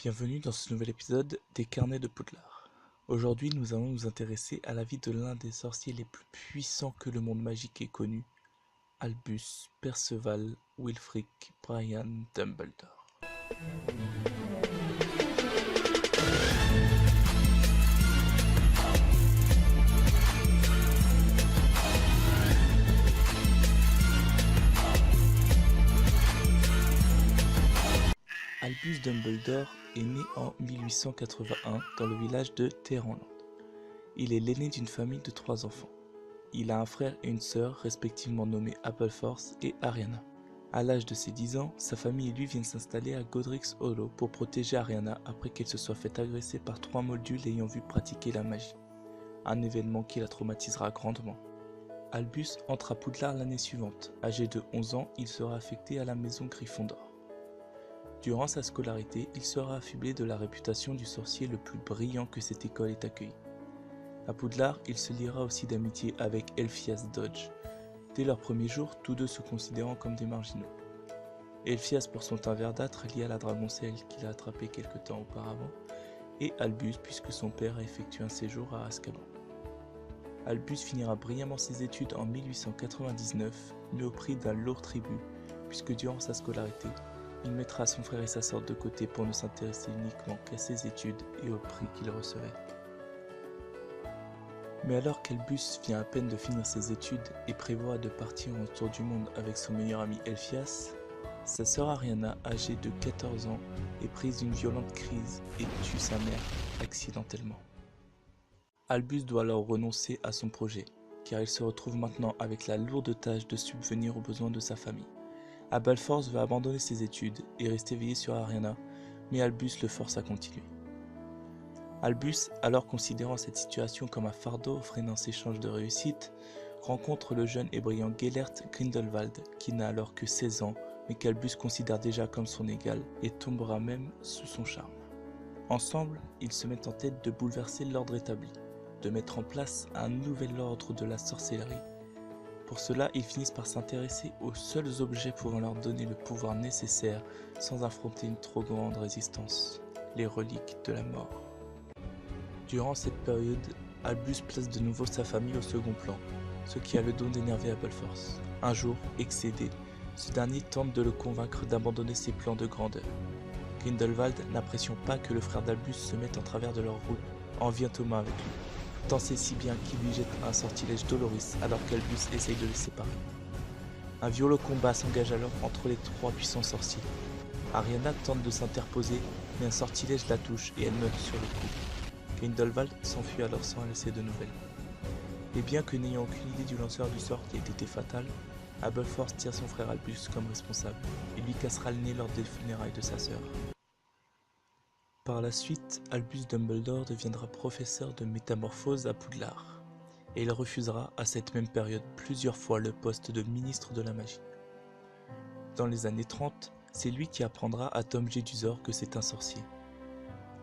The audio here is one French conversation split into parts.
Bienvenue dans ce nouvel épisode des Carnets de Poudlard. Aujourd'hui, nous allons nous intéresser à la vie de l'un des sorciers les plus puissants que le monde magique ait connu, Albus Perceval Wulfric Brian Dumbledore. Albus Dumbledore est né en 1881 dans le village de Terranland. Il est l'aîné d'une famille de 3 enfants. Il a un frère et une sœur respectivement nommés Appleforth et Ariana. À l'âge de ses 10 ans, sa famille et lui viennent s'installer à Godric's Hollow pour protéger Ariana après qu'elle se soit fait agresser par 3 moldus l'ayant vu pratiquer la magie. Un événement qui la traumatisera grandement. Albus entre à Poudlard l'année suivante. Âgé de 11 ans, il sera affecté à la maison Gryffondor. Durant sa scolarité, il sera affublé de la réputation du sorcier le plus brillant que cette école ait accueilli. À Poudlard, il se liera aussi d'amitié avec Elphias Dodge. Dès leur premier jour, tous deux se considérant comme des marginaux. Elphias pour son teint verdâtre lié à la dragoncelle qu'il a attrapé quelque temps auparavant, et Albus puisque son père a effectué un séjour à Azkaban. Albus finira brillamment ses études en 1899, mais au prix d'un lourd tribut, puisque durant sa scolarité, il mettra son frère et sa sœur de côté pour ne s'intéresser uniquement qu'à ses études et au prix qu'il recevait. Mais alors qu'Albus vient à peine de finir ses études et prévoit de partir en tour du monde avec son meilleur ami Elphias, sa sœur Ariana, âgée de 14 ans, est prise d'une violente crise et tue sa mère accidentellement. Albus doit alors renoncer à son projet, car il se retrouve maintenant avec la lourde tâche de subvenir aux besoins de sa famille. Appleforth veut abandonner ses études et rester veillé sur Ariana, mais Albus le force à continuer. Albus, alors considérant cette situation comme un fardeau freinant ses chances de réussite, rencontre le jeune et brillant Gellert Grindelwald, qui n'a alors que 16 ans, mais qu'Albus considère déjà comme son égal et tombera même sous son charme. Ensemble, ils se mettent en tête de bouleverser l'ordre établi, de mettre en place un nouvel ordre de la sorcellerie. Pour cela, ils finissent par s'intéresser aux seuls objets pouvant leur donner le pouvoir nécessaire sans affronter une trop grande résistance, les reliques de la mort. Durant cette période, Albus place de nouveau sa famille au second plan, ce qui a le don d'énerver Appleforth. Un jour, excédé, ce dernier tente de le convaincre d'abandonner ses plans de grandeur. Grindelwald, n'appréciant pas que le frère d'Albus se mette en travers de leur route, en vient aux mains avec lui. Tant c'est si bien qu'il lui jette un sortilège Doloris alors qu'Albus essaye de les séparer. Un violent combat s'engage alors entre les 3 puissants sorciers. Ariana tente de s'interposer, mais un sortilège la touche et elle meurt sur le coup. Grindelwald s'enfuit alors sans laisser de nouvelles. Et bien que n'ayant aucune idée du lanceur du sort qui ait été fatal, Appleforth tient son frère Albus comme responsable et lui cassera le nez lors des funérailles de sa sœur. Par la suite, Albus Dumbledore deviendra professeur de métamorphose à Poudlard, et il refusera à cette même période plusieurs fois le poste de ministre de la magie. Dans les années 30, c'est lui qui apprendra à Tom Jedusor que c'est un sorcier.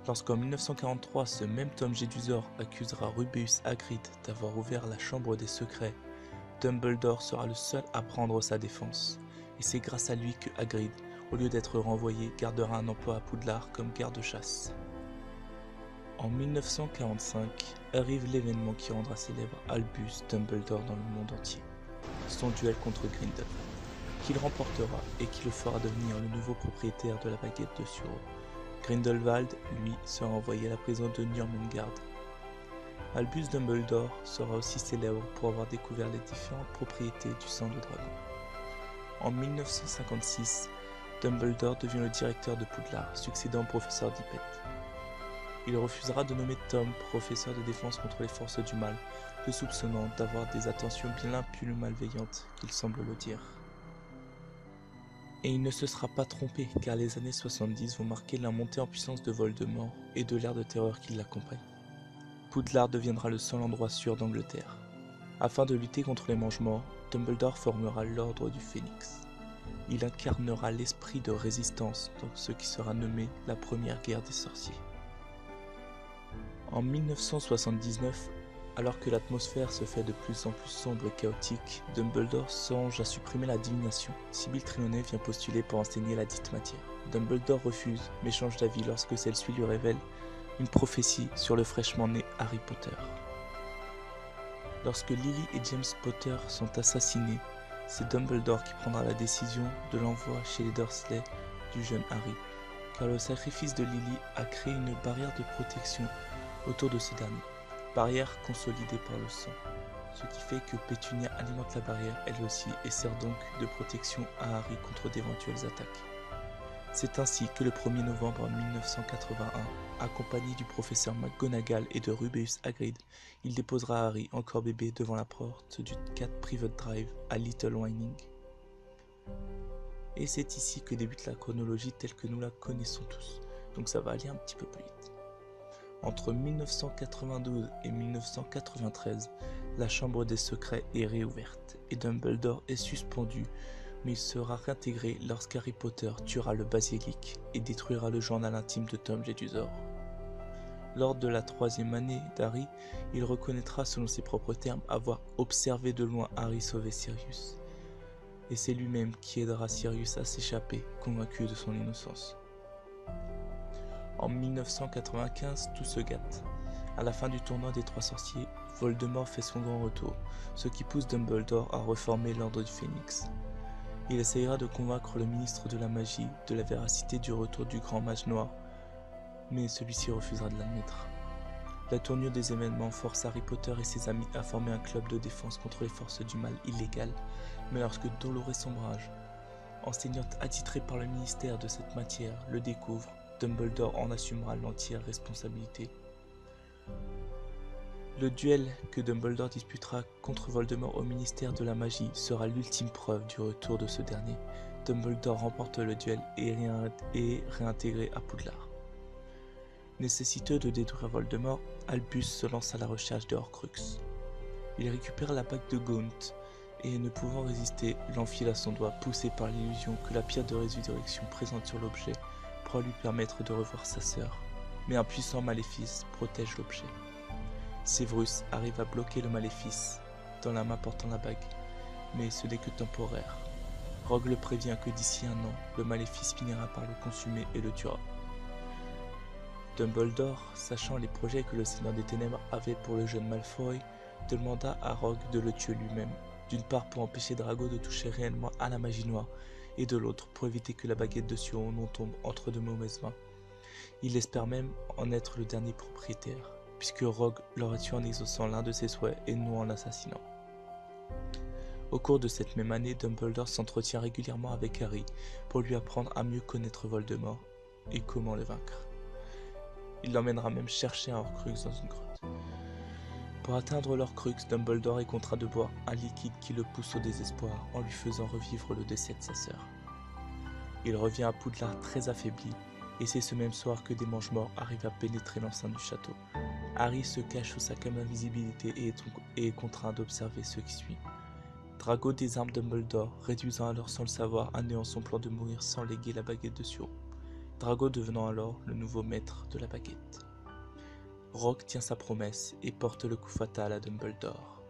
Lorsqu'en 1943, ce même Tom Jedusor accusera Rubeus Hagrid d'avoir ouvert la chambre des secrets, Dumbledore sera le seul à prendre sa défense, et c'est grâce à lui que Hagrid, au lieu d'être renvoyé, gardera un emploi à Poudlard comme garde-chasse. En 1945, arrive l'événement qui rendra célèbre Albus Dumbledore dans le monde entier, son duel contre Grindelwald, qu'il remportera et qui le fera devenir le nouveau propriétaire de la baguette de Suro. Grindelwald, lui, sera envoyé à la prison de Nurmengard. Albus Dumbledore sera aussi célèbre pour avoir découvert les différentes propriétés du sang de dragon. En 1956, Dumbledore devient le directeur de Poudlard, succédant au professeur Dippet. Il refusera de nommer Tom professeur de défense contre les forces du mal, le soupçonnant d'avoir des intentions bien plus malveillantes qu'il semble le dire. Et il ne se sera pas trompé, car les années 70 vont marquer la montée en puissance de Voldemort et de l'ère de terreur qui l'accompagne. Poudlard deviendra le seul endroit sûr d'Angleterre. Afin de lutter contre les mange-morts, Dumbledore formera l'Ordre du Phénix. Il incarnera l'esprit de résistance dans ce qui sera nommé la Première Guerre des Sorciers. En 1979, Alors que l'atmosphère se fait de plus en plus sombre et chaotique, Dumbledore songe à supprimer la divination. Sybil Trelawney vient postuler pour enseigner la dite matière. Dumbledore refuse, mais change d'avis lorsque celle-ci lui révèle une prophétie sur le fraîchement né Harry Potter. Lorsque Lily et James Potter sont assassinés, c'est Dumbledore qui prendra la décision de l'envoi chez les Dursley du jeune Harry, car le sacrifice de Lily a créé une barrière de protection autour de ce dernier. Barrière consolidée par le sang, ce qui fait que Pétunia alimente la barrière elle aussi et sert donc de protection à Harry contre d'éventuelles attaques. C'est ainsi que le 1er novembre 1981, accompagné du professeur McGonagall et de Rubeus Hagrid, il déposera Harry encore bébé devant la porte du 4 Private Drive à Little Whining. Et c'est ici que débute la chronologie telle que nous la connaissons tous, donc ça va aller un petit peu plus vite. Entre 1992 et 1993, la Chambre des Secrets est réouverte et Dumbledore est suspendu, mais il sera réintégré lorsqu'Harry Potter tuera le basilic et détruira le journal intime de Tom Jedusor. Lors de la 3e année d'Harry, il reconnaîtra selon ses propres termes avoir observé de loin Harry sauver Sirius. Et c'est lui-même qui aidera Sirius à s'échapper, convaincu de son innocence. En 1995, tout se gâte. À la fin du tournoi des 3 sorciers, Voldemort fait son grand retour, ce qui pousse Dumbledore à reformer l'Ordre du Phénix. Il essayera de convaincre le ministre de la Magie de la véracité du retour du grand mage noir, mais celui-ci refusera de l'admettre. La tournure des événements force Harry Potter et ses amis à former un club de défense contre les forces du mal illégal, mais lorsque Dolores Umbridge, enseignante attitrée par le ministère de cette matière, le découvre, Dumbledore en assumera l'entière responsabilité. Le duel que Dumbledore disputera contre Voldemort au ministère de la Magie sera l'ultime preuve du retour de ce dernier. Dumbledore remporte le duel et est réintégré à Poudlard. Nécessiteux de détruire Voldemort, Albus se lance à la recherche de Horcrux. Il récupère la bague de Gaunt et, ne pouvant résister, l'enfile à son doigt, poussé par l'illusion que la pierre de résurrection présente sur l'objet pourra lui permettre de revoir sa sœur. Mais un puissant maléfice protège l'objet. Severus arrive à bloquer le maléfice dans la main portant la bague, mais ce n'est que temporaire. Rogue le prévient que d'ici un an, le maléfice finira par le consumer et le tuera. Dumbledore, sachant les projets que le Seigneur des Ténèbres avait pour le jeune Malfoy, demanda à Rogue de le tuer lui-même, d'une part pour empêcher Drago de toucher réellement à la magie noire, et de l'autre pour éviter que la baguette de Sauron tombe entre de mauvaises mains. Il espère même en être le dernier propriétaire, puisque Rogue l'aurait tué en exaucant l'un de ses souhaits et non en l'assassinant. Au cours de cette même année, Dumbledore s'entretient régulièrement avec Harry pour lui apprendre à mieux connaître Voldemort et comment le vaincre. Il l'emmènera même chercher un Horcrux dans une grotte. Pour atteindre l'Horcrux, Dumbledore est contraint de boire un liquide qui le pousse au désespoir en lui faisant revivre le décès de sa sœur. Il revient à Poudlard très affaibli, et c'est ce même soir que des mange-morts arrivent à pénétrer l'enceinte du château. Harry se cache sous sa cape d'invisibilité et est contraint d'observer ce qui suit. Drago désarme Dumbledore, réduisant alors sans le savoir à néant son plan de mourir sans léguer la baguette de Sauron. Drago devenant alors le nouveau maître de la baguette. Rogue tient sa promesse et porte le coup fatal à Dumbledore.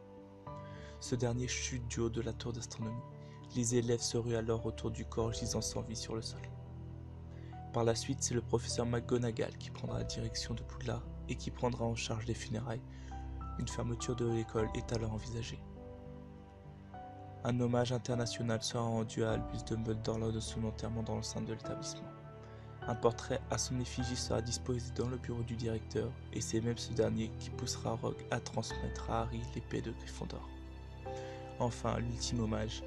Ce dernier chute du haut de la tour d'astronomie. Les élèves se ruent alors autour du corps gisant sans vie sur le sol. Par la suite, c'est le professeur McGonagall qui prendra la direction de Poudlard et qui prendra en charge les funérailles. Une fermeture de l'école est alors envisagée. Un hommage international sera rendu à Albus Dumbledore lors de son enterrement dans l'enceinte de l'établissement. Un portrait à son effigie sera disposé dans le bureau du directeur et c'est même ce dernier qui poussera Rogue à transmettre à Harry l'épée de Gryffondor. Enfin, l'ultime hommage,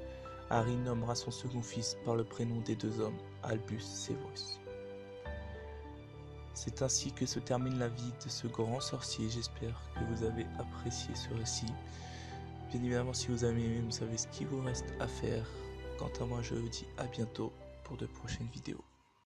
Harry nommera son second fils par le prénom des deux hommes, Albus Severus. C'est ainsi que se termine la vie de ce grand sorcier. J'espère que vous avez apprécié ce récit. Bien évidemment, si vous avez aimé, vous savez ce qu'il vous reste à faire. Quant à moi, je vous dis à bientôt pour de prochaines vidéos.